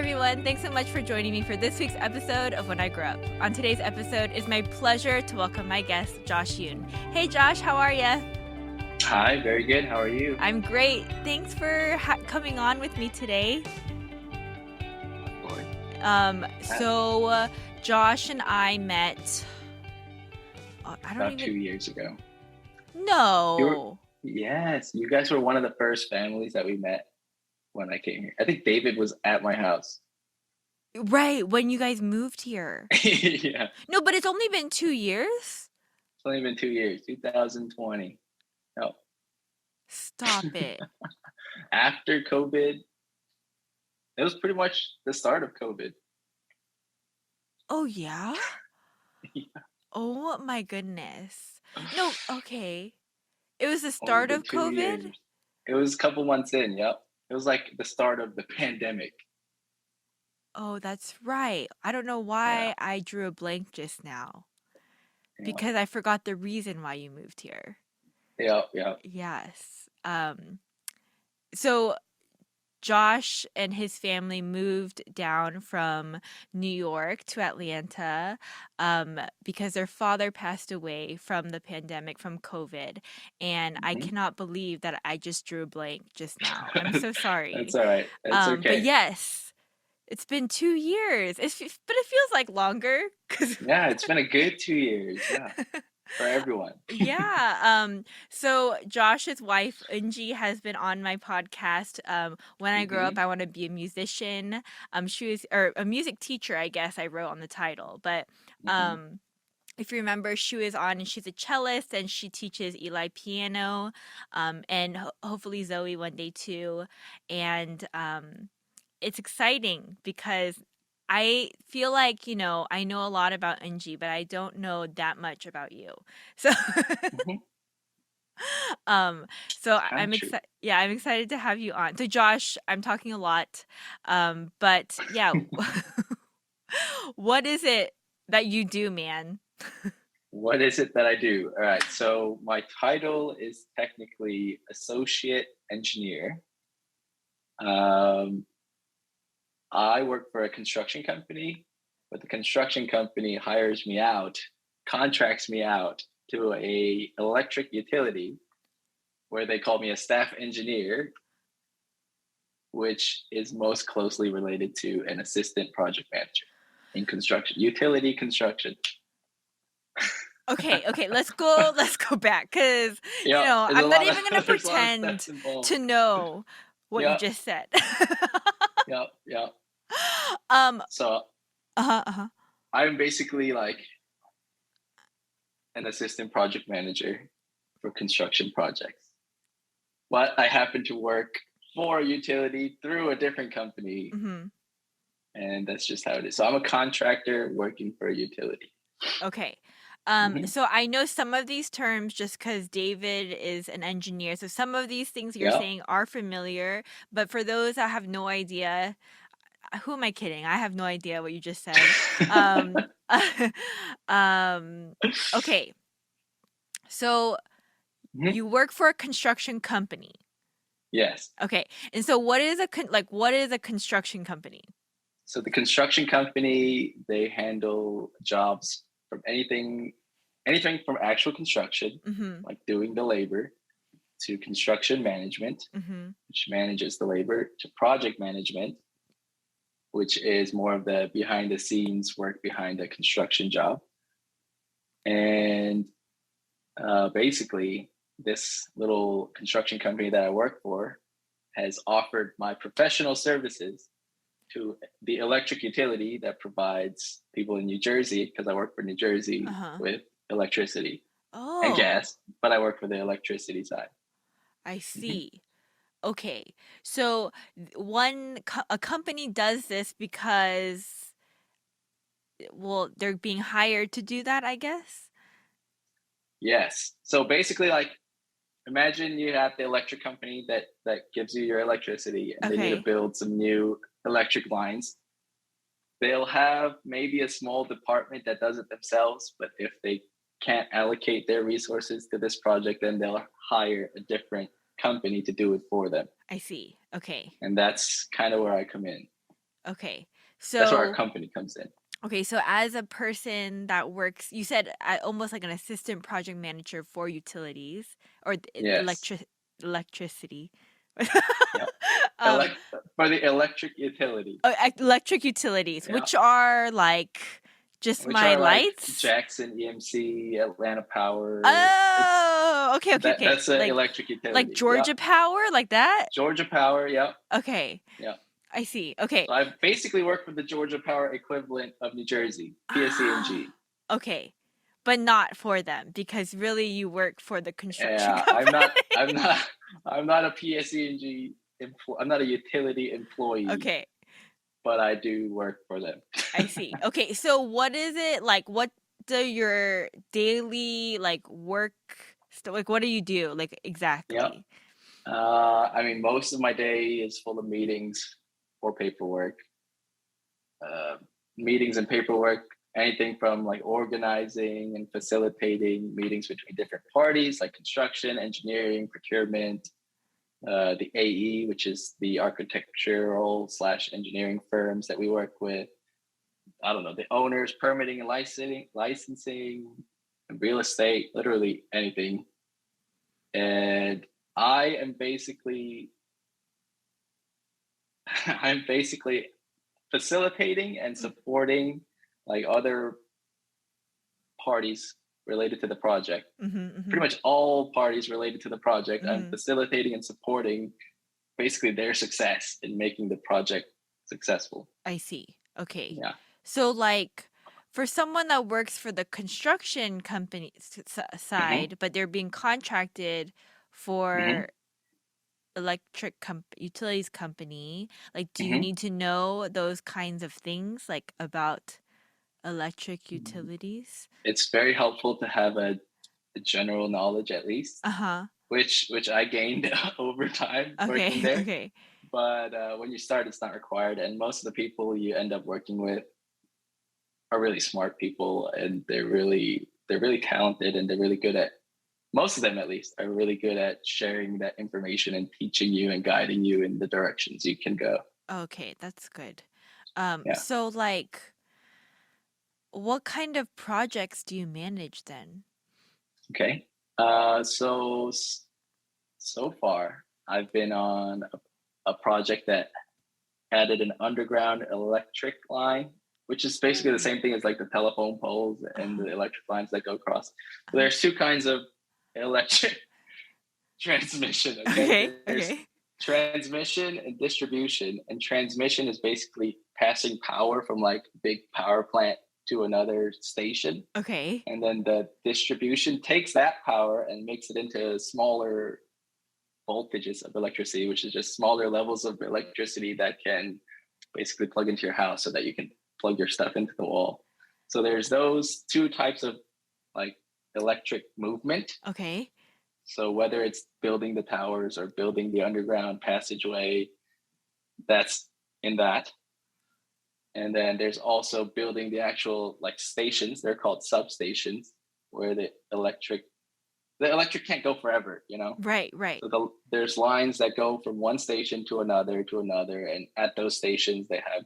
everyone. Thanks so much for joining me for this week's episode of When I Grew Up. On today's episode, it's my pleasure to welcome my guest, Josh Yoon. Hey, Josh, how are you? Hi, very good. How are you? I'm great. Thanks for coming on with me today. Of course. Josh and I met. About 2 years ago. No. Yes, you guys were one of the first families that we met when I came here. I think David was at my house. Right, when you guys moved here. Yeah. No, but it's only been 2 years? It's only been 2 years, 2020. No. Stop it. After COVID, it was pretty much the start of COVID. Oh, yeah? Yeah. Oh, my goodness. No, okay. It was the Only start been of 2 COVID? years. It was a couple months in, yep. It was like the start of the pandemic. Oh, that's right. I don't know Yeah. why I drew a blank just now. Yeah. Because I forgot the reason why you moved here. Yeah. Yes. So Josh and his family moved down from New York to Atlanta because their father passed away from the pandemic, from COVID. And I cannot believe that I just drew a blank just now. I'm so sorry. That's all right. It's okay. But yes, it's been 2 years. But it feels like longer. Yeah, it's been a good 2 years. Yeah. For everyone. Yeah. So Josh's wife, Angie, has been on my podcast. When I grow up, I want to be a musician. She was, or a music teacher, I guess I wrote on the title. But if you remember, she was on, and she's a cellist, and she teaches Eli piano, and hopefully Zoe one day too. And it's exciting because I feel like, I know a lot about Angie, but I don't know that much about you. So I'm excited. Yeah, I'm excited to have you on. So Josh, I'm talking a lot. But yeah, what is it that you do, man? What is it that I do? All right. So my title is technically associate engineer. I work for a construction company, but the construction company hires me out, contracts me out to a electric utility where they call me a staff engineer, which is most closely related to an assistant project manager in construction, utility construction. Okay, let's go back, because I'm not even gonna pretend to know what you just said. Yep. So I'm basically like an assistant project manager for construction projects. But I happen to work for a utility through a different company. And that's just how it is. So I'm a contractor working for a utility. Okay. So I know some of these terms just because David is an engineer. So some of these things you're saying are familiar, but for those that have no idea, who am I kidding? I have no idea what you just said. Okay. So you work for a construction company. Yes. Okay. And so what is a construction company? So the construction company, they handle jobs from anything from actual construction, like doing the labor, to construction management, which manages the labor, to project management, which is more of the behind the scenes work behind a construction job. And basically, this little construction company that I work for has offered my professional services to the electric utility that provides people in New Jersey, because I work for New Jersey, with electricity and gas, but I work for the electricity side. I see. Okay. So a company does this because, well, they're being hired to do that, I guess? Yes. So basically, like, imagine you have the electric company that gives you your electricity, and they need to build some new electric lines. They'll have maybe a small department that does it themselves, but if they can't allocate their resources to this project, then they'll hire a different company to do it for them. I see. Okay. And that's kind of where I come in. Okay. That's where our So company comes in. okay, so as a person that works, you said almost like an assistant project manager for utilities or Yes. electricity. Yeah. um, For the electric utility. electric utilities, Yeah. which are like just Which my are like lights. Jackson EMC, Atlanta Power. It's Oh, okay, okay, okay. that's an electric Like utility. Yep. Georgia Power, like that. Georgia Power. Yep. Okay, Yep. I see. Okay. So I basically work for the Georgia Power equivalent of New Jersey, Ah, PSE&G. okay, but not for them because really you work for the construction Yeah, company. I'm not a PSE&G I'm not a utility employee, Okay, but I do work for them. I see. Okay, so what is it like? What do your daily like work like? What do you do like Yep. exactly? I mean, most of my day is full of meetings or paperwork. Uh, Meetings and paperwork, anything from like organizing and facilitating meetings between different parties like construction, engineering, procurement, the AE, which is the architectural slash engineering firms that we work with. I don't know, the owners, permitting and licensing, real estate, literally anything. And I am basically, I'm basically facilitating and supporting like other parties related to the project. Mm-hmm, mm-hmm, Pretty much all parties related to the project. I'm mm-hmm. facilitating and supporting basically their success in making the project successful. I see. Okay. Yeah. So like for someone that works for the construction company Mm-hmm. side, but they're being contracted Mm-hmm. for utilities company, like do you Mm-hmm. need to know those kinds of things like about electric Mm-hmm. utilities? It's very helpful to have a general knowledge at least, Uh-huh. which I gained over time working Okay. there. Okay. But when you start, it's not required, and most of the people you end up working with are really smart people, and they're really talented, and they're really good at most of them at least are really good at sharing that information and teaching you and guiding you in the directions you can go. Okay, that's good. Yeah. So like what kind of projects do you manage then? Okay. So so far, I've been on a project that added an underground electric line, which is basically the Oh. same thing as like the telephone poles and Uh-huh. the electric lines that go across. So Uh-huh. there's two kinds of electric transmission. Okay, Okay. there's Okay. transmission and distribution, and transmission is basically passing power from like big power plant to another station, Okay. and then the distribution takes that power and makes it into smaller voltages of electricity, which is just smaller levels of electricity that can basically plug into your house so that you can plug your stuff into the wall. So there's those two types of like electric movement. Okay. So whether it's building the towers or building the underground passageway, that's in that. And then there's also building the actual like stations. They're called substations, where the electric can't go forever, you know. Right, right. So there's lines that go from one station to another, and at those stations they have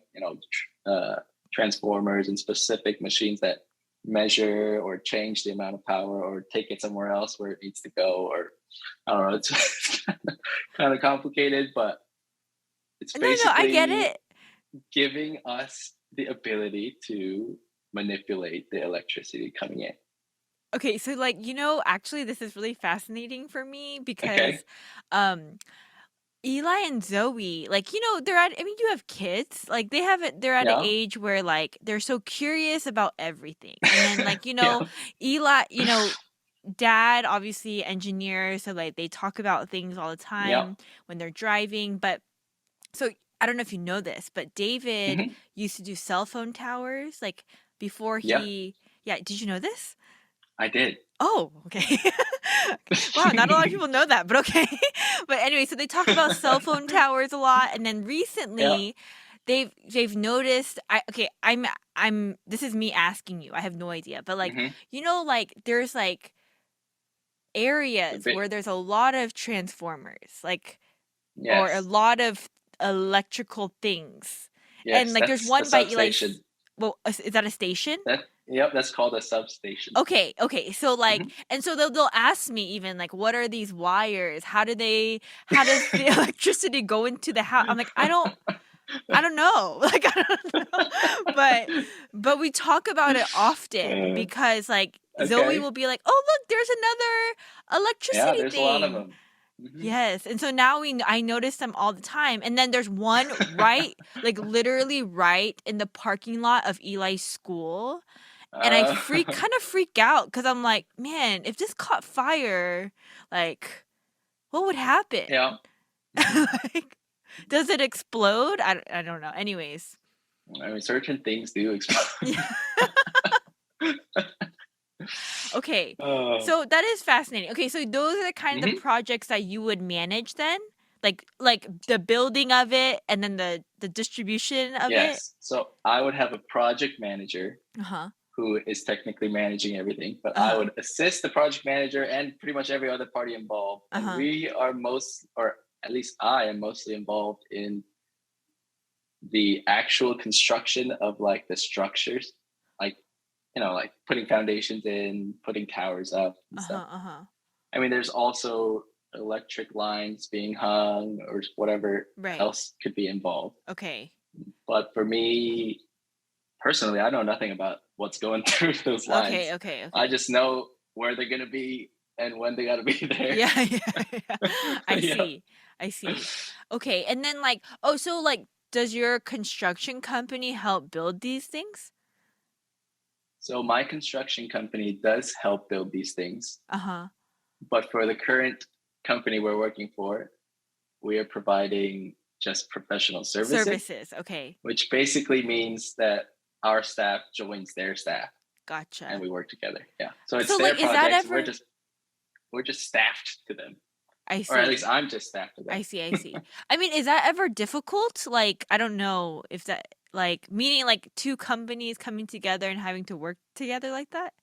transformers and specific machines that measure or change the amount of power or take it somewhere else where it needs to go. Or I don't know, it's kind of complicated, but it's No, no, I get basically it. giving us the ability to manipulate the electricity coming in. Okay, so like, actually this is really fascinating for me because Okay. um Eli and Zoe, like, they're at I mean, you have kids. Like they're at an Yeah. age where like they're so curious about everything. And then like, Yeah. Eli, dad obviously engineer, so like they talk about things all the Yeah. time when they're driving, but so I don't know if you know this, but David Hmm. used to do cell phone towers like before Yeah. he yeah, did you know this? I did. Oh, okay. Wow, not a lot of people know that, but okay. But anyway, so they talk about cell phone towers a lot, and then Yeah. recently they've noticed I'm this is me asking you. I have no idea. But like, Hmm. like there's like A areas bit. where there's a lot of transformers, like or a Yes. lot of electrical things. And Yes, like there's that's a one by substation. well, is that a station? Yep, that's called a substation. Okay, okay. So like, Mhm. and so they'll ask me even like, what are these wires? How does the electricity go into the house? I'm like, I don't know. Like I don't know. But we talk about it often Uh, because like Zoe okay. will be like, "Oh, look, there's another Yeah, electricity there's a lot of thing." them. Hmm. Yes. And so now I notice them all the time. And then there's one like literally right in the parking lot of Eli's school. And I Uh, freak out cuz I'm like, "Man, if this caught fire, like what would happen?" yeah. Hmm. Like does it explode? I don't know. Anyways. I mean, certain things do explode. Okay. uh, So that is fascinating. Okay, so those are the kind of the mhm. projects that you would manage then? Like the building of it and then the distribution of it? Yes. So I would have a project manager Uh-huh. who is technically managing everything, but I Uh-huh. would assist the project manager and pretty much every other party involved. And Uh-huh. we are or at least I am mostly involved in the actual construction of like the structures, like, like putting foundations in, putting towers up and stuff. Uh-huh. Uh-huh. I mean, there's also electric lines being hung or whatever Right. else could be involved. Okay. But for me personally, I know nothing about what's going through those Okay, lines. okay, I okay. just know where they're going to be and when they got to be there. Yeah, yeah, yeah. I Yeah. see. I see. Okay, and then like, oh, so like does your construction company help build these things? So my construction company does help build these things, Uh-huh. but for the current company we're working for, we are providing just professional services, Services. Okay. which basically means that our staff joins their staff and Gotcha. we work together. Yeah. So it's So their like is that projects. ever We're just staffed to them. I Or at least see. I'm just staffed to I them. see, I see. I mean, is that ever difficult? Like, I don't know if that like meaning like two companies coming together and having to work together like that?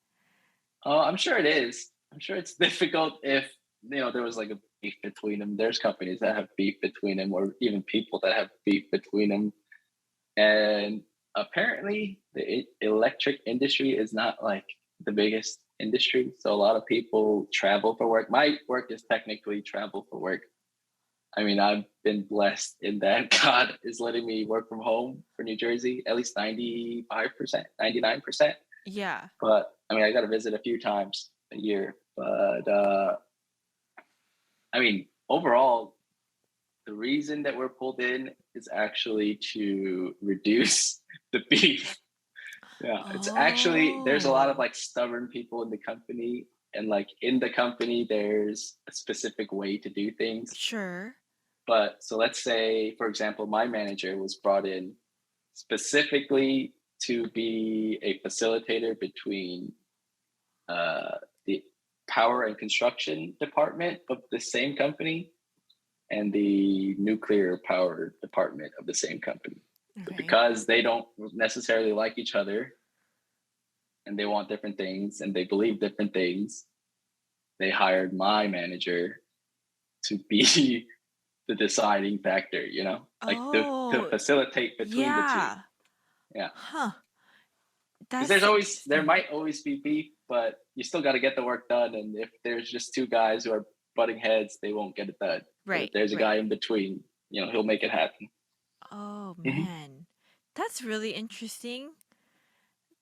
Oh, I'm sure it is. I'm sure it's difficult if there was like a beef between them. There's companies that have beef between them, or even people that have beef between them. And apparently, the electric industry is not like the biggest industry. So a lot of people travel for work. My work is technically travel for work. I mean, I've been blessed in that God is letting me work from home for New Jersey, at least 95%, 99%. Yeah. But I mean, I got to visit a few times a year. But I mean, overall, the reason that we're pulled in is actually to reduce the beef. Yeah, it's actually there's a lot of Oh. like stubborn people in the company, and like in the company, there's a specific way to do things. Sure. But so let's say, for example, my manager was brought in specifically to be a facilitator between the power and construction department of the same company and the nuclear power department of the same company. But Okay. because they don't necessarily like each other and they want different things and they believe different things, they hired my manager to be the deciding factor, like to Oh, facilitate between the two. yeah. Yeah. Huh. Because That's there interesting. might always be beef, but you still got to get the work done. And if there's just two guys who are butting heads, they won't get it done. But if Right, there's a right. guy in between, he'll make it happen. Oh Hmm. man. That's really interesting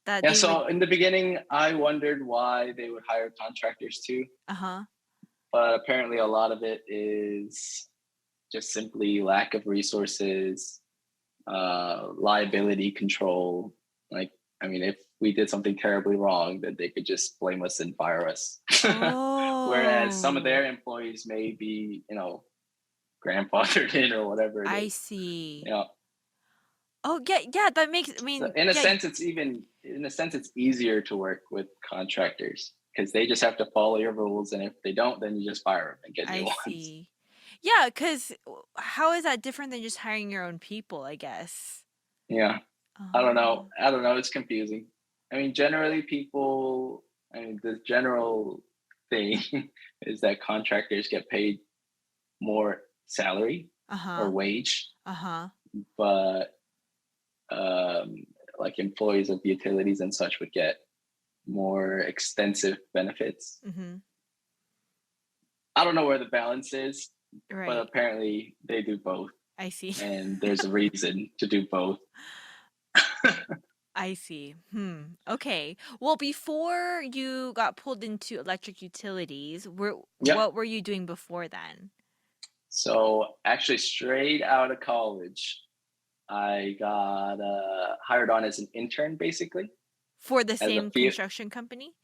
that Yeah. they would So in the beginning, I wondered why they would hire contractors too, uh-huh. but apparently a lot of it is just simply lack of resources, liability control. Like, I mean, if we did something terribly wrong, then they could just blame us and fire us. Whereas some of Oh, their employees may be, grandfathered in or whatever it I is. see. You know, Oh, yeah, yeah, that makes I so mean, in a yeah, sense, it's easier to work with contractors because they just have to follow your rules, and if they don't, then you just fire them and get new I ones. see. Yeah, 'cause how is that different than just hiring your own people, I guess? Yeah, I don't know. Oh, I don't know. It's confusing. I mean, generally, people. I mean, the general thing is that contractors get paid more salary or uh-huh. wage, Uh-huh. but like employees of utilities and such would get more extensive benefits. I don't know where the balance is, but Right. apparently they do both, I see. and there's a reason to do both. I see. Okay. Well, before you got pulled into electric utilities, Yep. what were you doing before then? So actually, straight out of college, I got hired on as an intern, basically, For the as a same field, construction company?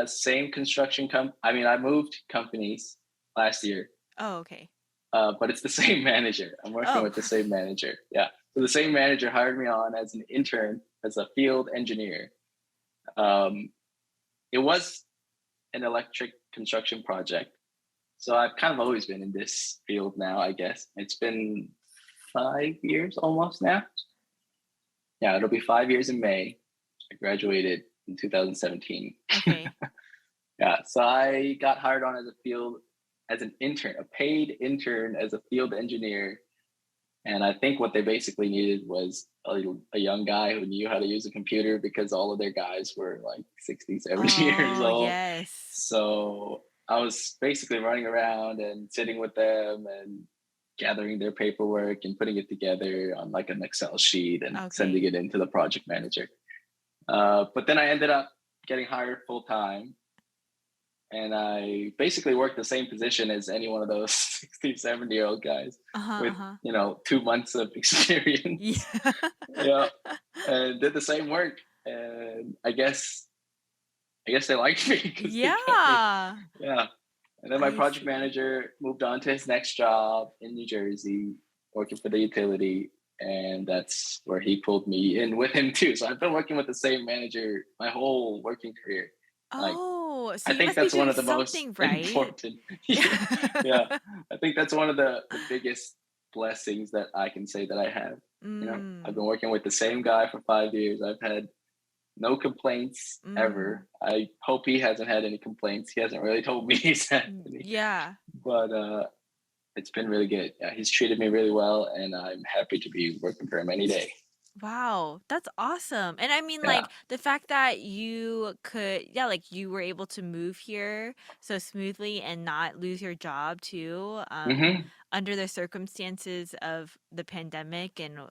same construction I mean, I moved companies last year, Oh, okay. but it's the same manager. I'm working Oh. with the same manager. Yeah. So the same manager hired me on as an intern, as a field engineer. Um, it was an electric construction project. So I've kind of always been in this field now, I guess. It's been 5 years almost now. Yeah, it'll be 5 years in May. I graduated in 2017. Okay. Yeah, so I got hired on as an intern, a paid intern as a field engineer. And I think what they basically needed was a young guy who knew how to use a computer, because all of their guys were like 60, 70 years Oh, old. yes. So I was basically running around and sitting with them and gathering their paperwork and putting it together on like an Excel sheet and sending Okay. it into the project manager. But then I ended up getting hired full time, and I basically worked the same position as any one of those 60, 70-year-old guys Uh-huh, with, uh-huh. 2 months of experience. Yeah. Yeah, and did the same work. And I guess they liked me because they kept me. Yeah. Yeah. And then my I project see. manager moved on to his next job in New Jersey, working for the utility. And that's where he pulled me in with him too. So I've been working with the same manager my whole working career. Like, Oh, so I you think must be that's one doing of the most something right. important. Yeah. I think that's one of the biggest blessings that I can say that I have. I've been Mm. working with the same guy for 5 years. I've had no complaints Mm. ever. I hope he hasn't had any complaints. He hasn't really told me he's had any, Yeah. but it's been really good. Yeah, he's treated me really well, and I'm happy to be working for him any day. Wow, that's awesome. And I mean, Yeah. like, the fact that you could, yeah, like you were able to move here so smoothly and not lose your job too, Hmm. under the circumstances of the pandemic, and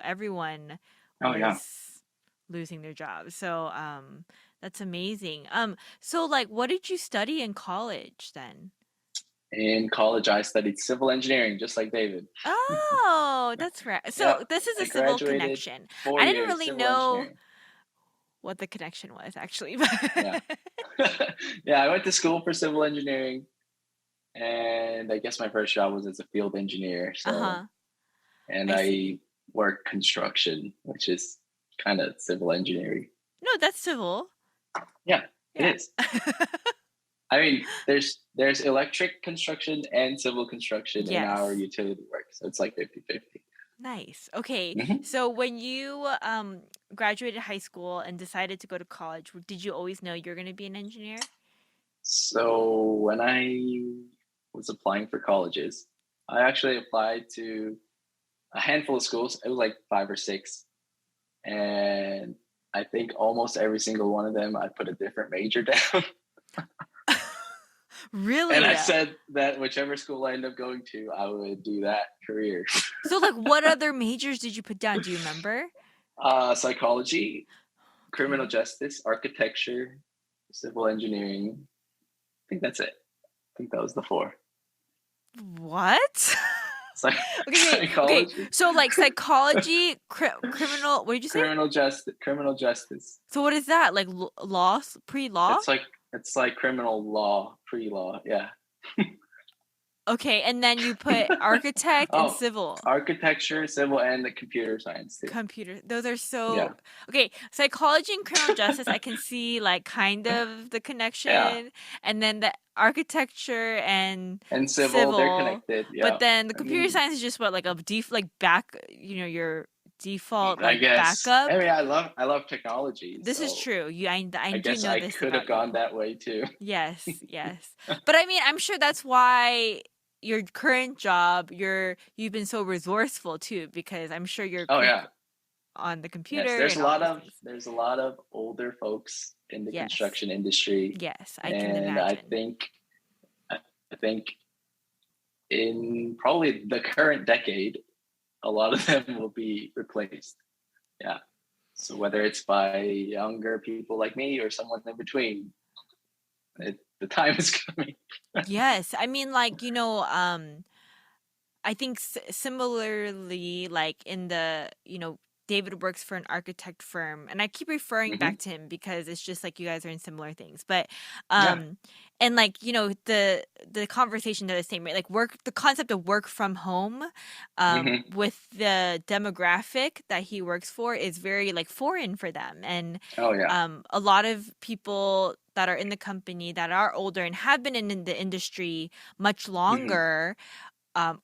everyone Oh yeah. was losing their jobs. So, that's amazing. So like what did you study in college then? In college, I studied civil engineering, just like David. Oh, that's right. Yeah, So this is I a civil graduated connection. four I didn't years really civil know engineering. what the connection was actually. Yeah. Yeah, I went to school for civil engineering, and I guess my first job was as a field engineer. So, Uh-huh. and I I see. worked construction, which is kind of civil engineering. No, that's civil. Yeah, it Yeah. is. I mean, there's electric construction and civil construction in our Yes. utility work, so it's like 50-50. Nice. Okay. Hmm. So when you graduated high school and decided to go to college, did you always know you're going to be an engineer? So when I was applying for colleges, I actually applied to a handful of schools. It was like five or six, and I think almost every single one of them I put a different major down. And Really? I said that whichever school I end up going to, I would do that career. So like what other majors did you put down? Do you remember? Psychology, criminal Okay. justice, architecture, civil engineering. I think that's it. I think that was the four. What? Psych- Okay, okay, okay. Psychology, So like psychology, criminal, what did you say? criminal justice. So what is that? Like law, pre-law? It's like criminal law, pre-law. Yeah. Okay, and then you put architect and Oh, civil. architecture, civil, and the computer science too. Computer. Those are so Yeah. okay. Psychology and criminal justice, I can see like kind of the Yeah. connection, and then the architecture and And civil, they're civil, connected. but Yeah. then the I computer mean, science is just what like a like back, your default I like guess. I backup. mean, I love technology, This is so true. I I do guess know I this could have about gone you. that way too. Yes, yes. But I mean, I'm sure that's why your current job, you've been so resourceful too, because I'm sure you're Oh quick. yeah. on the Yes, computer and all those things. there's a lot of older folks in the Yes. construction industry, Yes, I can and imagine. I think in probably the current decade, a lot of them will be replaced. Yeah. So whether it's by younger people like me or someone in between, the time is coming. Yes. I mean, like, I think similarly, like in the, David works for an architect firm, and I keep referring Hmm. back to him because it's just like you guys are in similar things. But, Yeah. and like, the conversation they're the same, right? Like the concept of work from home, Hmm. with the demographic that he works for is very like foreign for them. And, Oh yeah. a lot of people that are in the company that are older and have been in the industry much Hmm. longer,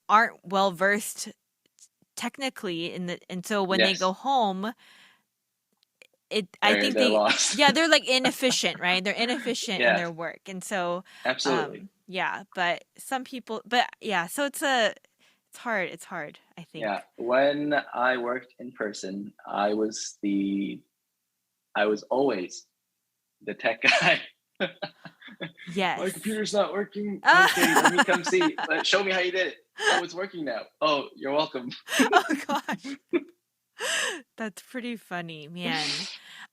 aren't well versed technically and so when they go Yes. home, I think They're they, lost. yeah, they're like inefficient, right? They're inefficient in Yeah. their work. And so, Absolutely. yeah, but some people, but yeah, so it's hard, I Yeah. think. When I worked in person, I was always the tech guy. My Yes. computer's not working. Okay, let me come Oh see. Show me how you did it. Oh, it's working now. Oh, you're welcome. gosh. That's pretty funny, man.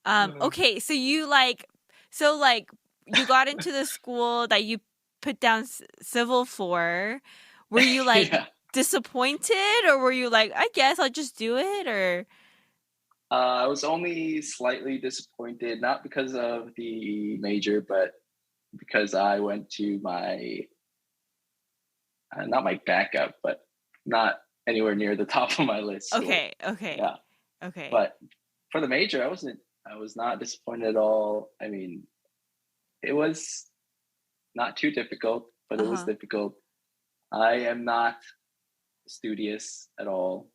Uh, Okay, so you got into the school that you put down civil for. Were you like yeah. disappointed, or were you like, I guess I'll just do it, or I was only slightly disappointed, not because of the major, but because I went to not my backup, but not anywhere near the top of my list school. okay, okay, Yeah. okay. But for the major, I was not disappointed at all. I mean, it was not too difficult, but it was Uh-huh. difficult. I am not studious at all.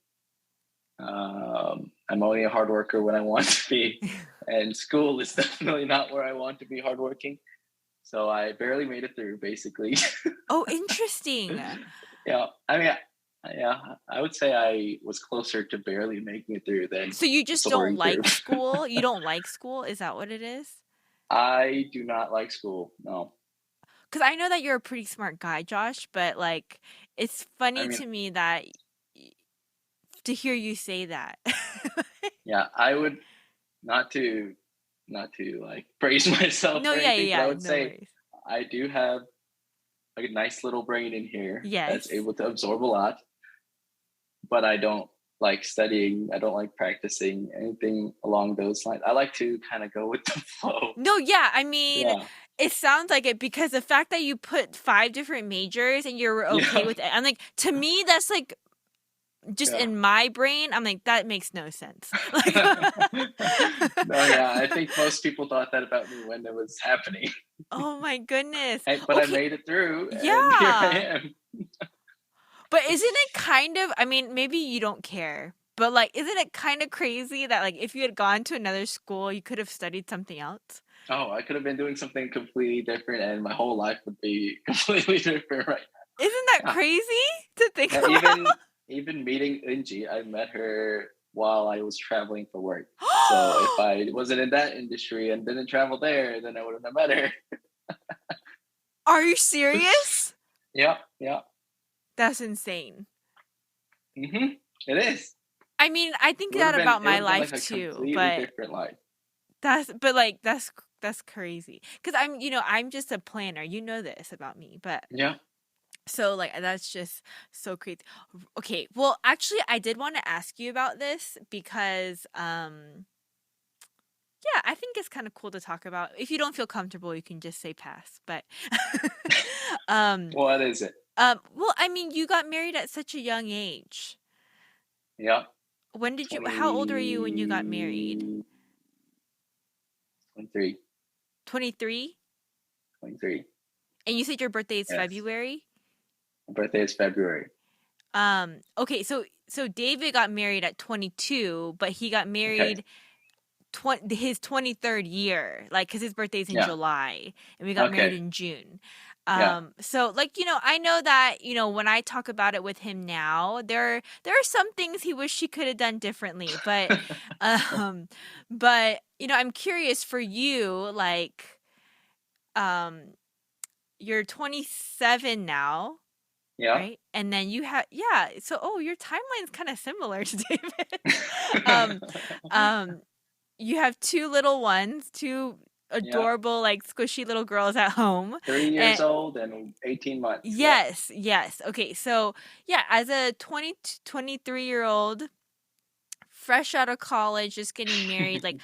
I'm only a hard worker when I want to be, and school is definitely not where I want to be hardworking. So I barely made it through, basically. Oh, interesting. Yeah, I mean, yeah, I would say I was closer to barely making it through than So you just don't soaring through. like school? You don't like school? Is that what it is? I do not like school. No, Because I know that you're a pretty smart guy, Josh, but like, it's I funny mean, to me that to hear you say that. yeah, I would not to like praise myself No, or yeah, anything, but I yeah, yeah, would no say worries. I do have a nice little brain in here that's Yes. able to absorb a lot, but I don't like studying. I don't like practicing anything along those lines. I like to kind of go with the flow. No, yeah, I mean, Yeah. it sounds like it because the fact that you put five different majors and you're okay Yeah. with it, I'm like, to me, that's like, just Yeah. in my brain, I'm like, that makes no sense. Like, No, yeah, I think most people thought that about me when it was happening. oh my goodness. But I Okay, made it through, and here I yeah. am. But isn't it kind of, I mean, maybe you don't care, but like, isn't it kind of crazy that like if you had gone to another school, you could have studied something else? Oh, I could have been doing something completely different, and my whole life would be completely different right Isn't that now. crazy to think Yeah, about? even meeting Angie, I met her while I was traveling for work. So if I wasn't in that industry and didn't travel there, then I wouldn't have met her. Are you serious? Yeah, yeah. That's insane. Mm-hmm. It is. I mean, I think that about It would my have been life like a too, completely but different life. that's crazy. Cuz I'm just a planner. You know this about me, but Yeah. so like that's just so crazy. Okay, well, actually I did want to ask you about this because yeah, I think it's kind of cool to talk about. If you don't feel comfortable, you can just say pass. But um What is it? well, I mean, you got married at such a young age. Yeah. When did you how old were you when you got married? 20, 23, 23? 23. And you said your birthday is Yes. February? My birthday is February. Okay, so David got married at 22, but he got Okay. married his 23rd year, like cuz his birthday's in Yeah. July and we got married Okay. in June. Yeah. So like, I know that, when I talk about it with him now, there are some things he wish he could have done differently, um but I'm curious for you, like, um you're 27 now, Yeah. right? And then you have, yeah, so your timeline's kind of similar to David's. um um you have two little ones, two Yeah. adorable, like, squishy little girls at home. 3 years And old and 18 months. Yep. yes, yes. Okay, so yeah, as a 23-year-old, fresh out of college, just getting married, like,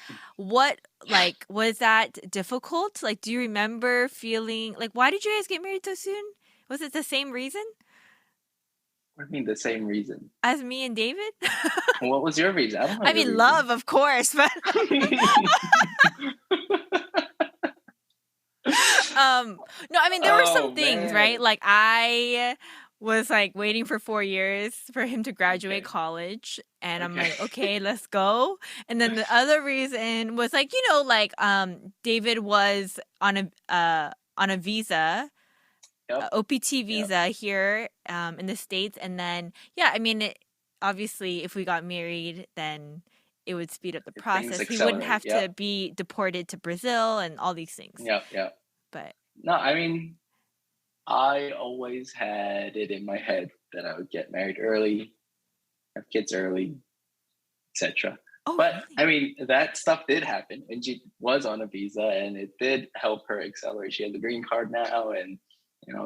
was that difficult? Like, do you remember feeling like, why did you guys get married so soon? Was it the same reason What do you mean the same reason? as me and David? What was your reason? I don't know I your mean, reason. love, of course, but no, I mean, there were some Oh things, right? man. Like, I was like waiting for 4 years for him to graduate Okay. college, and I'm Okay. like, okay, let's go. And then the other reason was like, like, David was on a visa, Yep. OPT Yep. visa here in the States, and then yeah, I mean, obviously if we got married, then it would speed up the Things process. He wouldn't accelerate. have to Yep. be deported to Brazil and all these things. Yep. Yep. But No, I mean, I always had it in my head that I would get married early, have kids early, etc. oh, But really? I mean, that stuff did happen, and she was on a visa, and it did help her accelerate. She has a green card now, and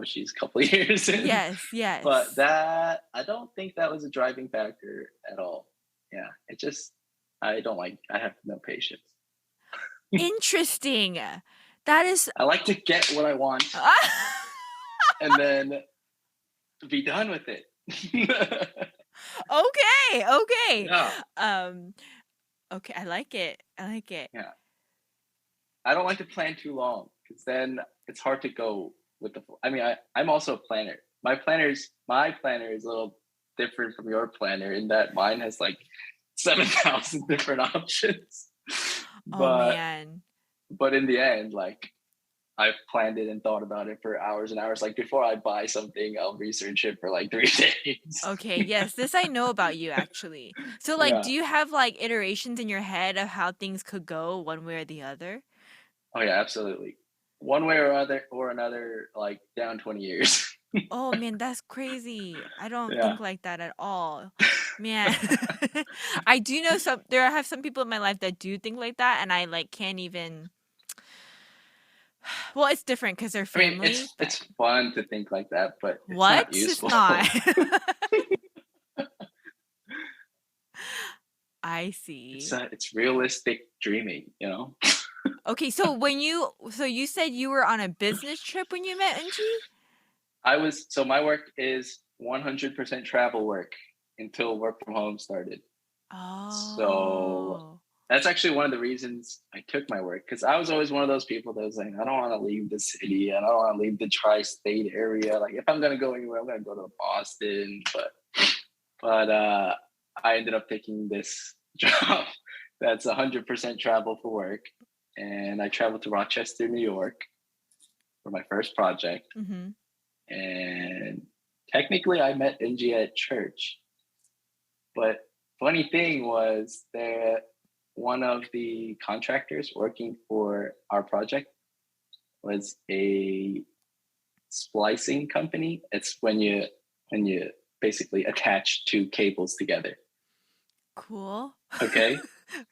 she's a couple of years in. Yes, But yes. that I don't think that was a driving factor at all. Yeah, it just I don't like. I have no patience. Interesting. That is I like to get what I want and then be done with it. okay, okay. Yeah, Um, okay, I like it. I like it. yeah. I don't like to plan too long because then it's hard to go with the. I mean, I'm also a planner. My planner is a little different from your planner in that mine has like 7,000 different options. Oh But man. but in the end, like I've planned it and thought about it for hours and hours. Like before I buy something, I'll research it for like 3 days. Okay, yes, this I know about you actually. So like, Yeah. do you have like iterations in your head of how things could go one way or the other? Oh yeah, absolutely. One way or other or another, like down 20 years. Oh man, that's crazy. I don't Yeah. think like that at all. Man. I do know I have some people in my life that do think like that, and I like can't even. Well, it's different because they're I mean, family, it's but fun to think like that, but it's what? not It's not. useful. I it's see. uh, it's realistic dreaming. Okay, so you said you were on a business trip when you met Angie? So my work is 100% travel work until work from home started. So Oh. that's actually one of the reasons I took my work because I was always one of those people that was like, I don't want to leave the city. I don't want to leave the tri-state area. Like if I'm gonna go anywhere, I'm gonna go to Boston. But I ended up taking this job that's 100% travel for work, and I traveled to Rochester, New York, for my first project. Mhm. And technically, I met Angie at church. But funny thing was that one of the contractors working for our project was a splicing company. It's when you basically attach two cables together. Cool. Okay.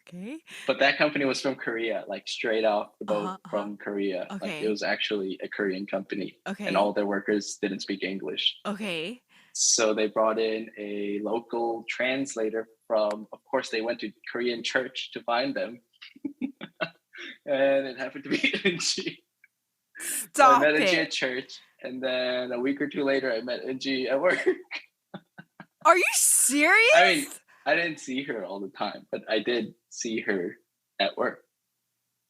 Okay. But that company was from Korea, like straight off the boat Uh-huh, uh-huh. from Korea. Like it Okay. was actually a Korean company, and Okay. all their workers didn't speak English. Okay. So they brought in a local translator from, of course, they went to Korean church to find them. And it happened to be Angie. So I met Stop Angie it. at church. And then a week or two later, I met Angie at work. Are you I mean, serious? I didn't see her all the time, but I did see her at work,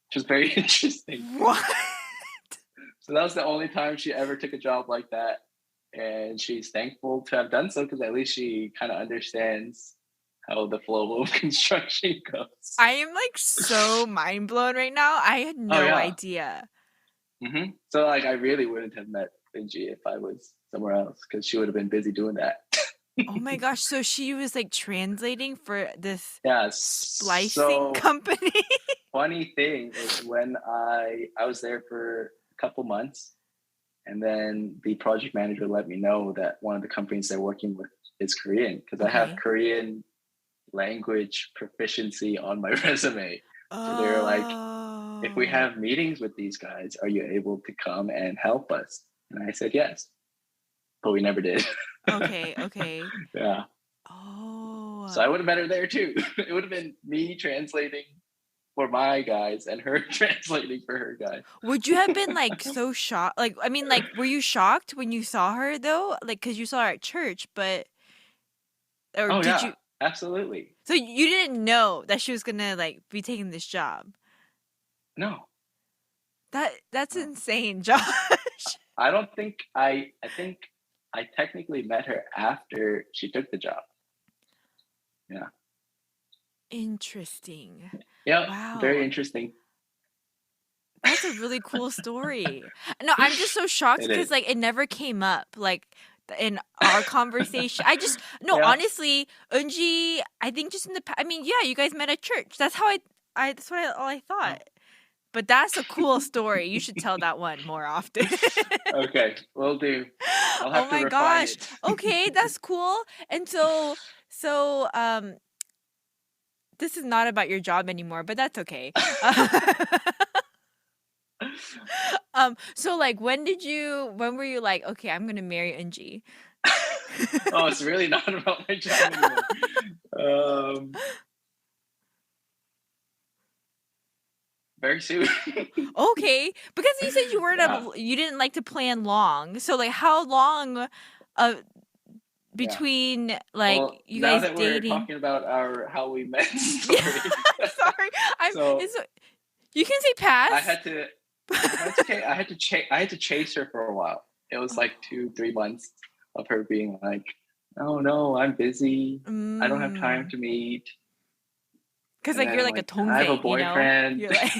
which was very interesting. What? So that was the only time she ever took a job like that. And she's thankful to have done so because at least she kind of understands how the flow of construction goes. I am like so mind blown right now. I had Oh no yeah. idea. So like I really wouldn't have met Angie if I was somewhere else because she would have been busy doing that. Oh my gosh, so she was like translating for this Yeah. splicing So company? funny thing is when I was there for a couple months, and then the project manager let me know that one of the companies they're working with is Korean because I have Okay. Korean language proficiency on my resume. So they're like, if we Oh. have meetings with these guys, are you able to come and help us? And I said yes, but we never did. Okay, okay. Yeah. So Oh. I would have met her there too. It would have been me translating for my guys and her translating for her guys. Would you have been like so shocked? Like, I mean, like, were you shocked when you saw her though? Like, because you saw her at church, but, or Oh did yeah, you? absolutely. So you didn't know that she was gonna like be taking this job. No, That's no. insane, Josh. I don't think I think I technically met her after she took the job. Yeah. Interesting. Yeah, very Wow. interesting. That's a really cool story. No, I'm just so shocked It because is. like it never came up like in our conversation. I just no, Yeah. honestly, Unji, I think just in the I mean, yeah, you guys met at church. That's how I that's what all I Oh. thought. But that's a cool story. You should tell that one more often. Okay, will do. I'll Oh have to my refine gosh. it. Okay, that's cool. And so this is not about your job anymore, but that's okay. So like when were you like, okay, I'm gonna marry Unji? Oh, it's really not about my job anymore. Very soon. Okay, because you said Yeah, you didn't like to plan long. So like how long uh yeah. between like Well, you now guys that we're dating? talking about our how we met Yeah, story, sorry. I'm so it's you can say I pass. had to. No, it's okay. I had to chase her for a while. It was like Oh. 2, 3 months of her being like, "Oh no, I'm busy. I don't have time Mm. to meet." Cause And like then you're I'm like a like, "I have a tongsae, you know? boyfriend." You're like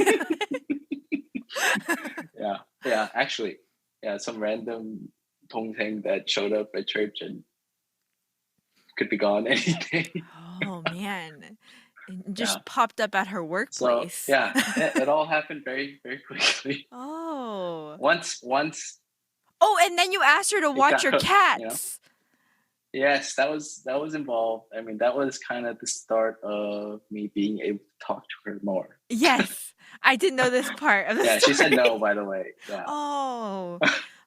Yeah, yeah. Actually, yeah. Some random thing that showed up at church and could be gone any day. oh man. It Yeah. just popped up at her So workplace. yeah, it all happened very, very quickly. Oh. Once Oh, and then you asked her to it watch got your hooked, you know. cats. Yes, that was involved. I mean, that was kind of the start of me being able to talk to her more. Yes. I didn't know this part of the Yeah, she said no, story. by the way. Yeah. Oh.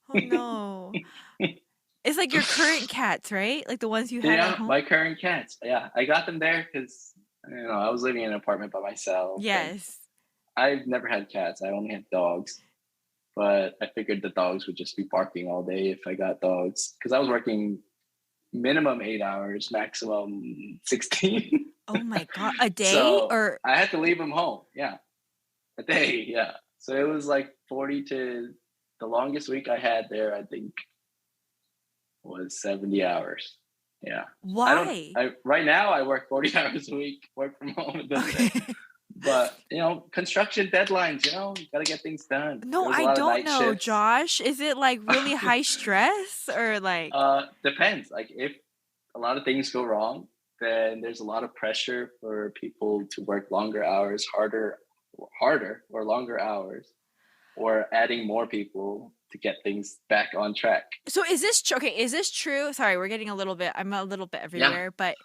Oh no. It's like your current cats, right? Like the ones you had at Yeah, home? my current cats. Yeah, I got them there because I was living in an apartment by myself, and Yes. I've never had cats. I only had dogs, but I figured the dogs would just be barking all day if I got dogs because I was working minimum 8 hours, maximum 16. Oh my god. A day So or I had to leave them home. Yeah, a day. Yeah. So it was like 40 to the longest week I had there, I think was 70 hours. Yeah. why? I right now I work 40 hours a week, work from home, and that's it. Okay. But construction deadlines, you gotta get things done. No, There was a I lot of don't night know, shifts. Josh. Is it like really high stress or like Depends. Like if a lot of things go wrong, then there's a lot of pressure for people to work longer hours, harder or longer hours, or adding more people to get things back on track. so is this okay, is this true? Sorry, I'm a little bit Yeah. everywhere, but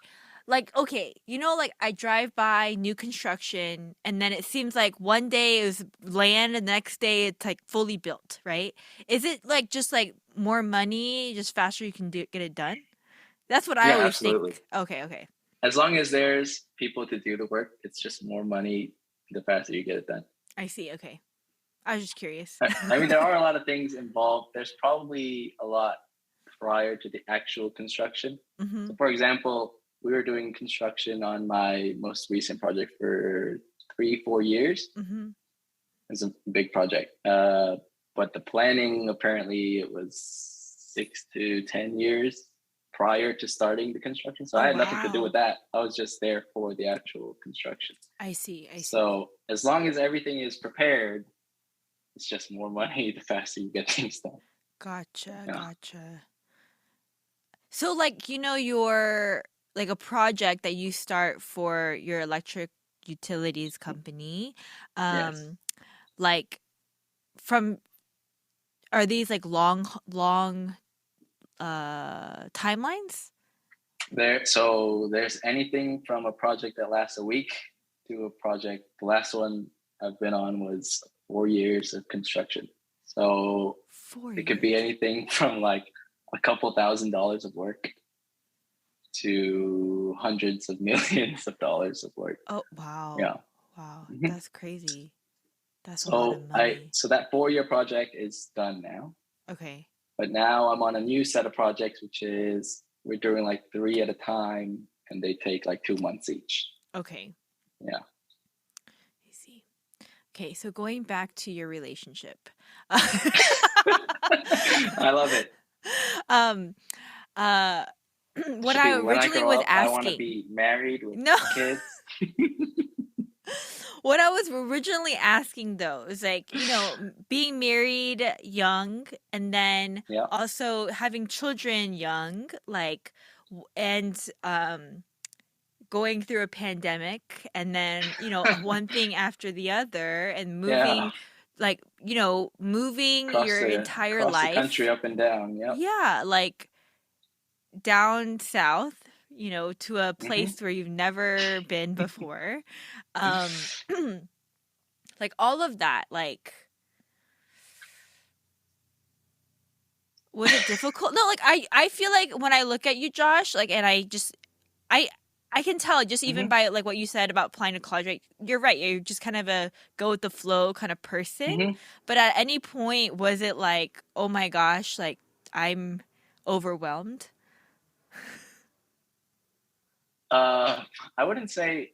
like okay, like I drive by new construction and then it seems like one day is land and the next day it's like fully built, right? Is it like just like more money, just faster you can get it done? That's what I Yeah, always absolutely. think. Okay, okay. As long as there's people to do the work, it's just more money the faster you get it done. I see. Okay. I was just curious. I mean, there are a lot of things involved. There's probably a lot prior to the actual construction. Mhm. So, for example, we were doing construction on my most recent project for 3, 4 years. Mhm. It's a big project. But the planning, apparently, it was 6 to 10 years prior to starting the construction. So Oh I had nothing to do with wow. that. I was just there for the actual construction. I see. I see. So as long as everything is prepared, it's just more money the faster you get things done. Gotcha, Yeah. gotcha. So like, your like a project that you start for your electric utilities company, Yes. um, like from are these like long timelines? There's anything from a project that lasts a week to a project. The last one I've been on was 4 years of construction. So Four it could be years. anything from like a couple $1,000s of work to hundreds of millions of dollars of work. Oh, wow. Yeah. Wow. Mhm. That's crazy. That's a lot of So money. so that 4 year project is done now. Okay. But now I'm on a new set of projects, which is we're doing like three at a time, and they take like 2 months each. Okay. Yeah. I see. Okay, so going back to your relationship. I love it. um uh what Should I be when I originally grow was up, I want to asking. be married with No. kids. What I was originally asking though is like, being married young and then Yeah. also having children young, like and going through a pandemic and then, one thing after the other and Yeah. moving like, moving Across your the entire across the country, life. up and down. Yep. Yeah, like down south, to a Hmm. place where you've never been before. Um like all of that, like was it difficult? No, like I feel like when I look at you, Josh, like and I I can tell just even Hmm. by like what you said about applying to college, like, you're right. You're just kind of a go with the flow kind of person. Hmm. But at any point, was it like, oh my gosh, like I'm overwhelmed? Uh, I wouldn't say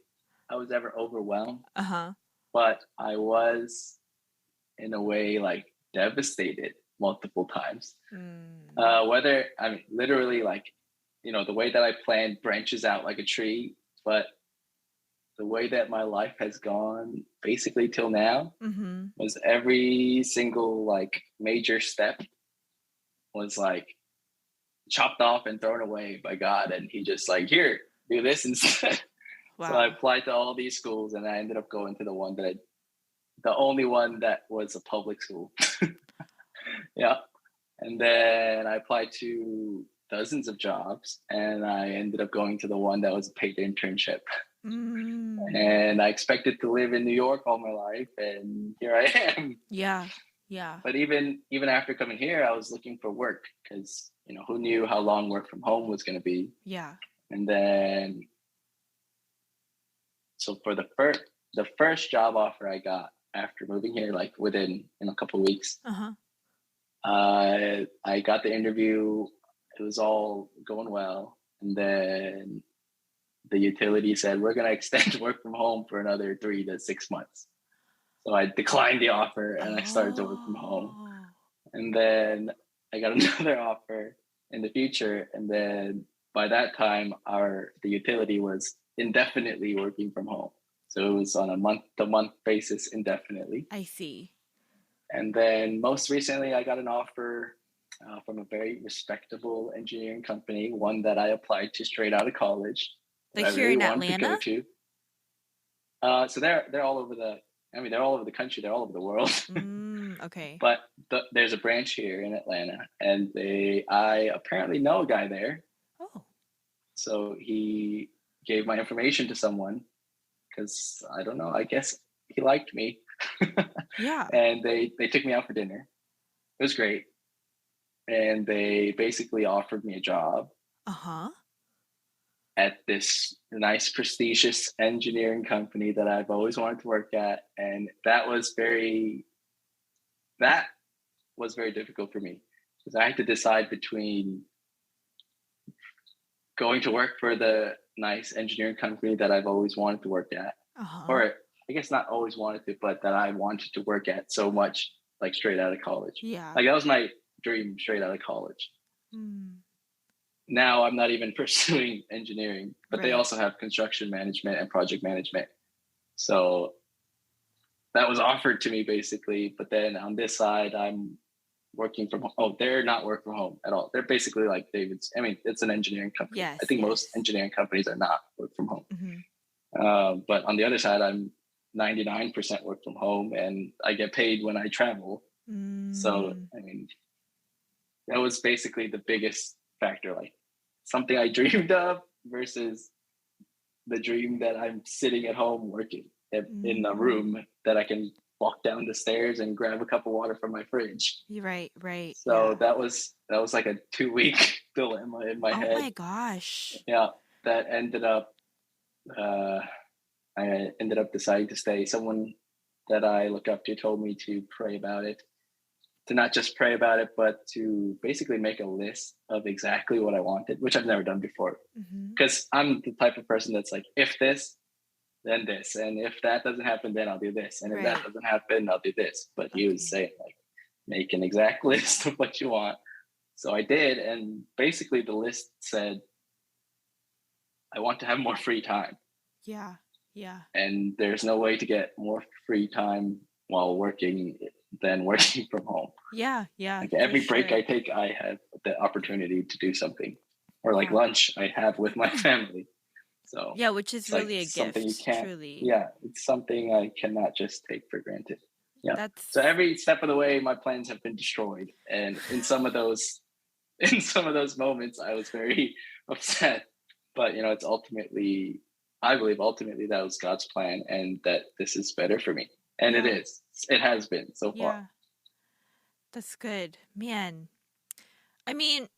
I was ever overwhelmed, Uh huh. but I was in a way like devastated multiple times. Mm. Whether I mean literally like the way that I planned branches out like a tree, but the way that my life has gone basically till now Mm-hmm. was every single like major step was like chopped off and thrown away by God, and He just like here do this instead. So I Wow. applied to all these schools, and I ended up going to the only one that was a public school. Yeah. And then I applied to dozens of jobs, and I ended up going to the one that was a paid internship. Mm. And I expected to live in New York all my life, and here I am. Yeah. Yeah. But even after coming here, I was looking for work because who knew how long work from home was going to be. Yeah. And then so for the first job offer I got after moving here, like within a couple of weeks, Uh huh. I got the interview. It was all going well, and then the utility said we're going to extend work from home for another 3 to 6 months. So I declined the offer and I started to work from home. Oh. And then I got another offer in the future, and then by that time the utility was indefinitely working from home. So it was on a month to month basis indefinitely. I see. And then most recently, I got an offer from a very respectable engineering company, one that I applied to straight out of college, that Like I here really in wanted to go Atlanta? to. So they're all over they're all over the country, they're all over the world. Okay. But there's a branch here in Atlanta, and I apparently know a guy there. Oh. So he gave my information to someone because I don't know, I guess he liked me. Yeah. And they took me out for dinner. It was great. And they basically offered me a job Uh-huh. at this nice prestigious engineering company that I've always wanted to work at, and that was very difficult for me because I had to decide between going to work for the nice engineering company that I've always wanted to work at, Uh-huh. or I guess not always wanted to, but that I wanted to work at so much, like straight out of college. Yeah. Like that was my dream straight out of college. Mm. Now I'm not even pursuing engineering, but they Right. also have construction management and project management. So that was offered to me basically. But then on this side, I'm working from home. Oh, they're not work from home at all. They're basically like David's. I mean, it's an engineering company. I Yes, think most yes. engineering companies are not work from home. Mm-hmm. But on the other side, I'm 99% work from home, and I get paid when I travel. So Mm, I mean, that was basically the biggest factor. Like something I dreamed of versus the dream that I'm sitting at home working in a mm. room that I can walk down the stairs and grab a cup of water from my fridge. You're right, right. So Yeah. that was like a 2 week dilemma in my Oh head. my gosh. Yeah, that ended up uh, I ended up deciding to stay. Someone that I look up to told me to pray about it, to not just pray about it, but to basically make a list of exactly what I wanted, which I've never done before. Mm-hmm. Because I'm the type of person that's like, if this, then this, and if that doesn't happen, then I'll do this, and if that Right. doesn't happen, I'll do this. But he was Okay. saying like, make an exact list of what you want. So I did, and basically the list said, I want to have more free time, Yeah. Yeah. and there's no way to get more free time while working than working from home. Yeah. Yeah. Like For every break I sure. take, I have the opportunity to do something, or like Yeah. lunch I have with my family. So Yeah, which is it's like really a something you gift, can't, truly. yeah, it's something I cannot just take for granted. Yeah. So That's every step of the way, my plans have been destroyed. And in some of those, in some of those moments, I was very upset. But, it's ultimately, I believe ultimately that was God's plan and that this is better for me. And it yeah. is. It has been so far. Yeah. That's good. Man. I mean,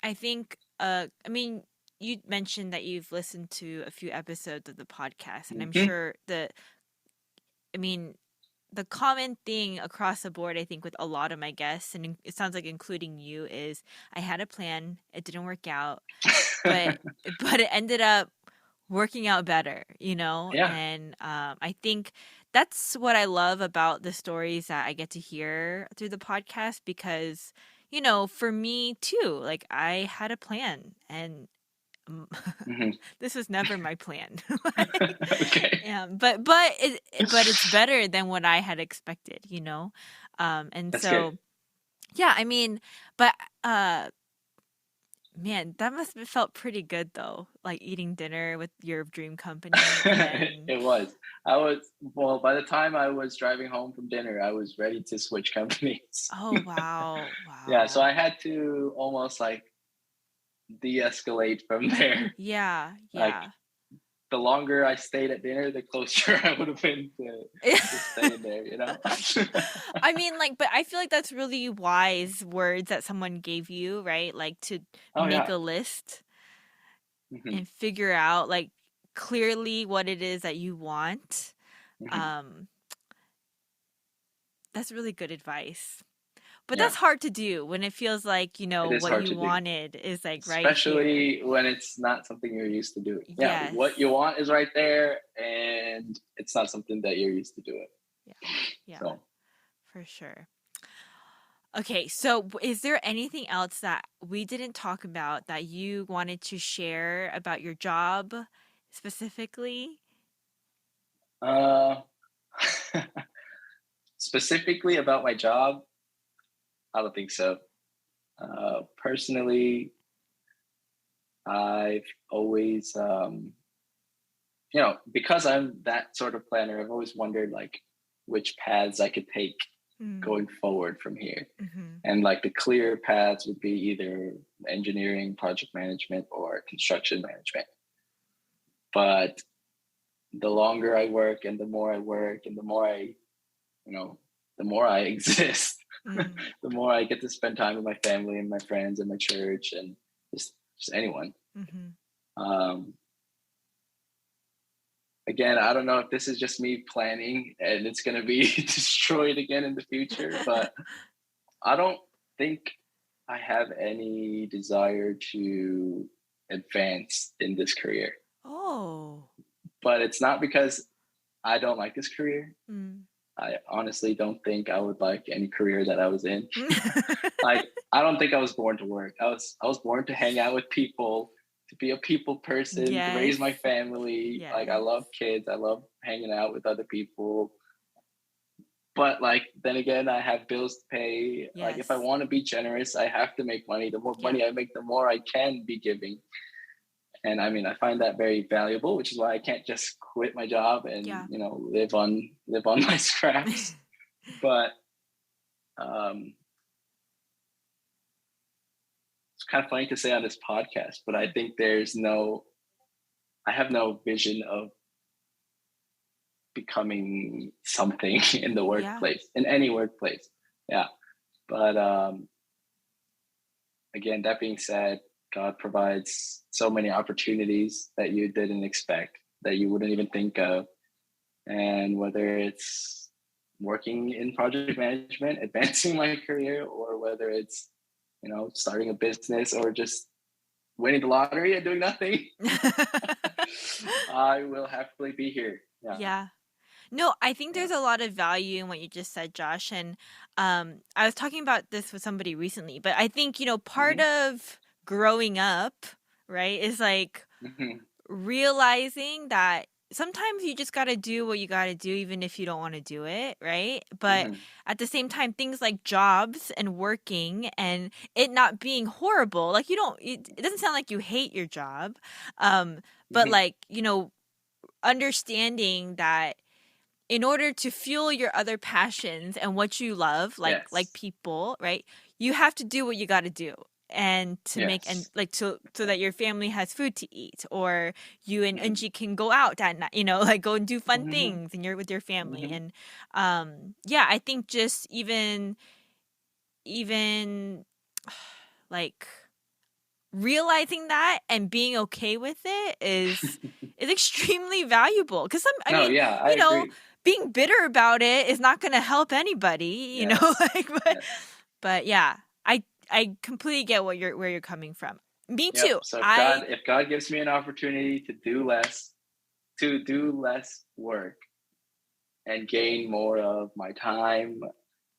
I think I mean, you mentioned that you've listened to a few episodes of the podcast, and I'm Hmm. sure I mean, the common thing across the board, I think, with a lot of my guests, and it sounds like including you, is I had a plan, it didn't work out, but it ended up working out better, Yeah. and I think that's what I love about the stories that I get to hear through the podcast because, for me too, like I had a plan and um, Hmm. this was never my plan. Okay. Yeah, but it's better than what I had expected, and That's good. so yeah, I mean, but uh man, that must have felt pretty good though, like eating dinner with your dream company and It was. Well, by the time I was driving home from dinner, I was ready to switch companies. oh wow, Yeah, so wow. I had to almost like de-escalate from there. Yeah, Like yeah. the longer I stayed at dinner, the closer I would have been to staying there. I mean, like, but I feel like that's really wise words that someone gave you, right? Like to Oh make yeah. a list Hmm. and figure out like clearly what it is that you want. Hmm. Um, that's really good advice. But Yeah, that's hard to do when it feels like, it is what hard you to do, wanted is like right here. especially when it's not something you're used to doing. Yeah, what you Yes. want is right there, and it's not something that you're used to doing. Yeah. Yeah, So for sure. Okay, so is there anything else that we didn't talk about that you wanted to share about your job specifically? Uh, specifically about my job, I don't think so. Personally, I've always, because I'm that sort of planner, I've always wondered like which paths I could take Mm, going forward from here. mhm. And like the clear paths would be either engineering, project management, or construction management. But the longer I work and the more I work and you know, the more I exist, Mm, the more I get to spend time with my family and my friends and my church and just anyone. mhm. Um, Again, I don't know if this is just me planning and it's going to be destroyed again in the future, but I don't think I have any desire to advance in this career. Oh. But it's not because I don't like this career. Mm. I honestly don't think I would like any career that I was in. Like I don't think I was born to work. I was born to hang out with people, to be a people person, to raise Yes. my family. Like I Yes. love kids. I love hanging out with other people. but like then again, I have bills to pay. Like if I Yes. want to be generous, I have to make money. The more Yeah. money I make, the more I can be giving. And I mean, I find that very valuable, which is why I can't just quit my job and Yeah. live on my scraps. But um, it's kind of funny to say on this podcast, but I think I have no vision of becoming something in the Yeah. workplace, in any workplace. Yeah. But again, that being said, God provides so many opportunities that you didn't expect, that you wouldn't even think of. And whether it's working in project management, advancing my career, or whether it's, starting a business or just winning the lottery and doing nothing, I will happily be here. Yeah. Yeah. No, I think Yeah. there's a lot of value in what you just said, Josh. And I was talking about this with somebody recently, but I think, part Hmm. of growing up, right, is like Hmm. realizing that sometimes you just got to do what you got to do, even if you don't want to do it, right? But Hmm. at the same time, things like jobs and working and it not being horrible, like it doesn't sound like you hate your job. Um, but Hmm. like, understanding that in order to fuel your other passions and what you love, like Yes. people, right? You have to do what you got to do and to make and Yes. like so Yeah. that your family has food to eat or you and Hmm. Angie can go out at night, like go and do fun Hmm. things and you're with your family. Hmm. And yeah, I think just even like realizing that and being okay with it is extremely valuable because I No, mean, yeah, I agree. being bitter about it is not going to help anybody, Yes. like Yes. but yeah, I completely get where you're coming from. Me Yep. too. So if I God gives me an opportunity to do less work and gain more of my time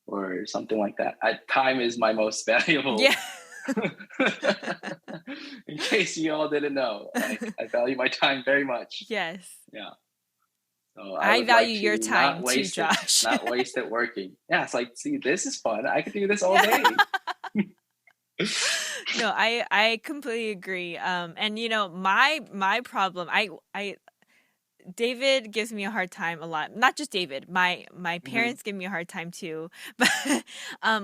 or something like that. Time is my most valuable. Yeah. In case you all didn't know, like I value my time very much. Yes. Yeah. So I I would like value your to time too, Josh. not waste it working. Yeah, it's like, see, this is fun. I could do this all Yeah. day. No, I completely agree. And my problem, I David gives me a hard time a lot. Not just David. My Hmm. parents give me a hard time too. But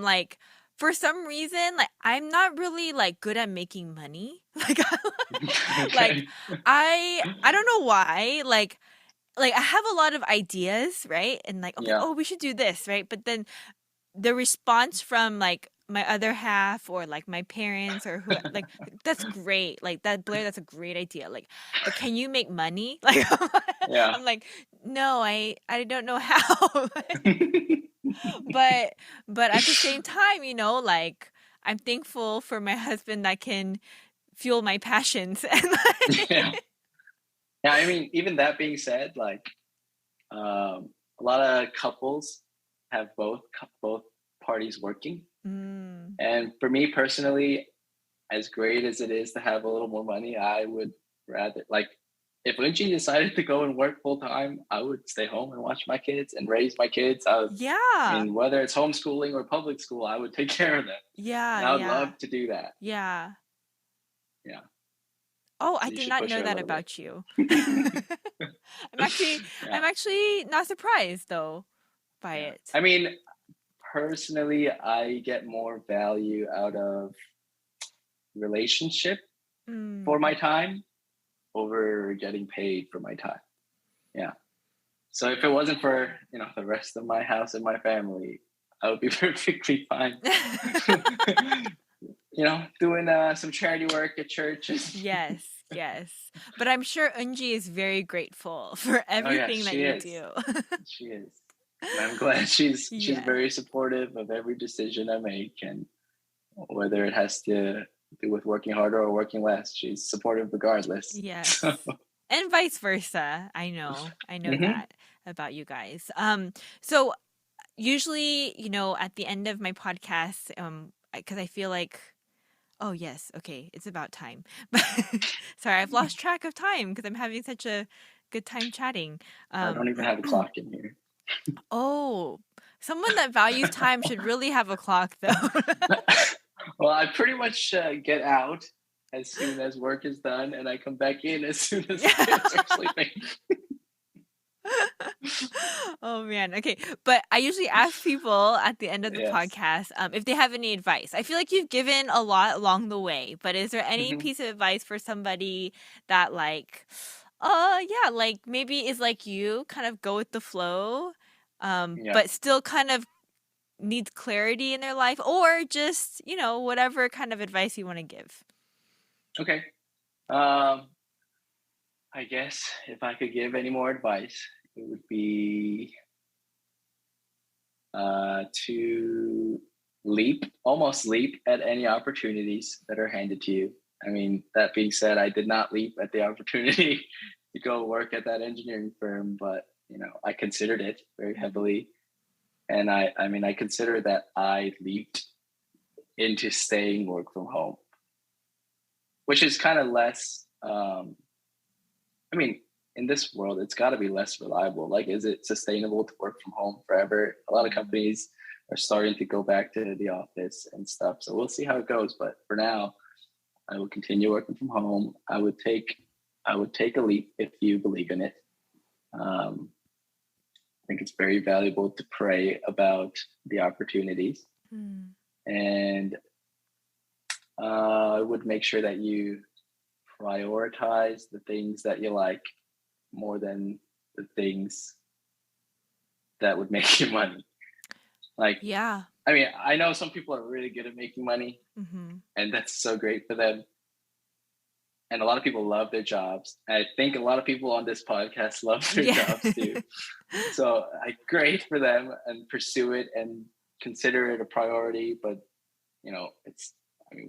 like for some reason, like I'm not really like good at making money. Like Okay. I don't know why. Like I have a lot of ideas, right? And like I'm like, Yeah. "Oh, we should do this," right? But then the response from like my other half or like my parents or who like that's great, like that, Blair, that's a great idea, like, but can you make money? Like Yeah. I'm like, no, I don't know how. but but at the same time, like I'm thankful for my husband that can fuel my passions and Yeah. Yeah. I mean, even that being said, like a lot of couples have both parties working. mm, And for me personally, as great as it is to have a little more money, I would rather like if Lindsay decided to go and work full time, I would stay home and watch my kids and raise my kids. I yeah, mean, whether it's homeschooling or public school, I would take care of them, yeah, and I would yeah, love to do that. yeah. Yeah, Oh, I so you did should not push know her a that little bit. about you. I'm actually I'm Yeah, actually not surprised though by yeah. it. I mean, personally, I get more value out of relationship for my Mm. time over getting paid for my time. Yeah. So if it wasn't for the rest of my house and my family, I would be perfectly fine. Doing some charity work at church. Yes, yes. But I'm sure Unji is very grateful for Oh yes, everything that she you is. do. She is, and I'm glad she's Yes. very supportive of every decision I make, and whether it has to do with working harder or working less, she's supportive regardless. Yes. So, And vice versa. I know. I know hmm. that about you guys. So usually, at the end of my podcast, because I feel like, oh yes, okay, it's about time. But sorry, I've lost track of time because I'm having such a good time chatting. I Um, don't even have a clock in here. oh, Someone that values time should really have a clock, though. Well, I pretty much get out as soon as work is done, and I come back in as soon as the kids are sleeping. Oh man. Okay. But I usually ask people at the end of the Yes. podcast if they have any advice. I feel like you've given a lot along the way, but is there any Hmm. piece of advice for somebody that like, yeah, like maybe is like you, kind of go with the flow, Yeah. but still kind of needs clarity in their life, or just, whatever kind of advice you want to give. Okay. I guess if I could give any more advice, it would be to almost leap at any opportunities that are handed to you. I mean, that being said, I did not leap at the opportunity to go work at that engineering firm, but I considered it very heavily, and I mean, I consider that I leaped into staying work from home, which is kind of less. I mean, in this world, it's got to be less reliable. Like, is it sustainable to work from home forever? A lot of companies are starting to go back to the office and stuff. So we'll see how it goes. But for now, I will continue working from home. I would take a leap if you believe in it. I think it's very valuable to pray about the opportunities, and I would make sure that you prioritize the things that you like more than the things that would make you money. Like, Yeah. I mean, I know some people are really good at making money, Mm-hmm. and that's so great for them. And a lot of people love their jobs. I think a lot of people on this podcast love their jobs too. So great for them, and pursue it and consider it a priority. But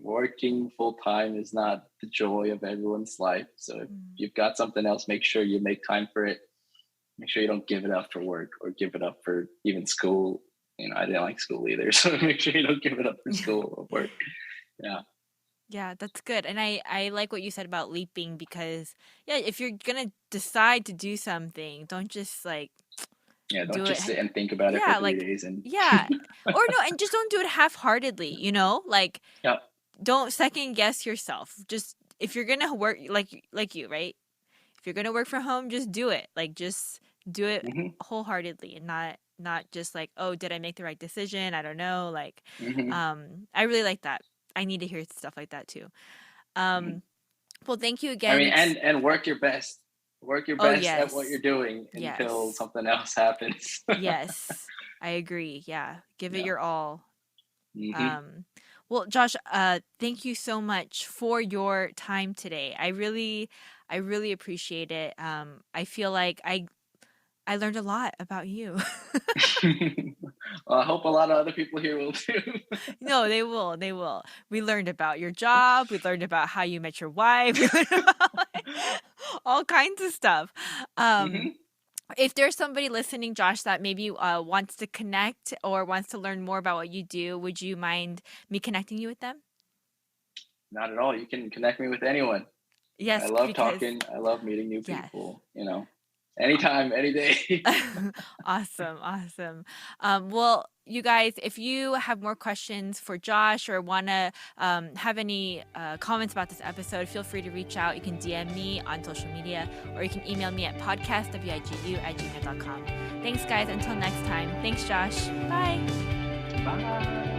working full time is not the joy of everyone's life. So if you've got something else, make sure you make time for it. Make sure you don't give it up for work or give it up for even school. I didn't like school either. So make sure you don't give it up for school or work. Yeah. Yeah, that's good. And I like what you said about leaping, because yeah, if you're gonna decide to do something, don't just like Yeah. Don't do it. just sit and think about it for Yeah, 3 days and yeah. Or no, and just don't do it half-heartedly, Like, yeah. don't second guess yourself. Just, if you're gonna work like you, right? If you're gonna work from home, just do it. Like, just do it Mm-hmm. wholeheartedly, and not just like, oh, did I make the right decision? I don't know. Like, Mm-hmm. I really like that. I need to hear stuff like that too. Mm-hmm. Well, thank you I again. mean, and work your best. Work your Oh, best at what yes. you're doing until Yes. something else happens. Yes. I agree. Yeah. Give it Yeah. your all. Mm-hmm. Well, Josh, thank you so much for your time today. I really appreciate it. I feel like I learned a lot about you. Well, I hope a lot of other people here will too. No, they will. They will. We learned about your job. We learned about how you met your wife. We learned about like, all kinds of stuff. Mm-hmm. If there's somebody listening, Josh, that maybe wants to connect or wants to learn more about what you do, would you mind me connecting you with them? Not at all. You can connect me with anyone. I Yes, love because talking. I love meeting new yes. people. Anytime, any day. Awesome, awesome. Well, you guys, if you have more questions for Josh or want to have any comments about this episode, feel free to reach out. You can DM me on social media, or you can email me at podcastwigu@gmail.com. Thanks, guys. Until next time. Thanks, Josh. Bye. Bye.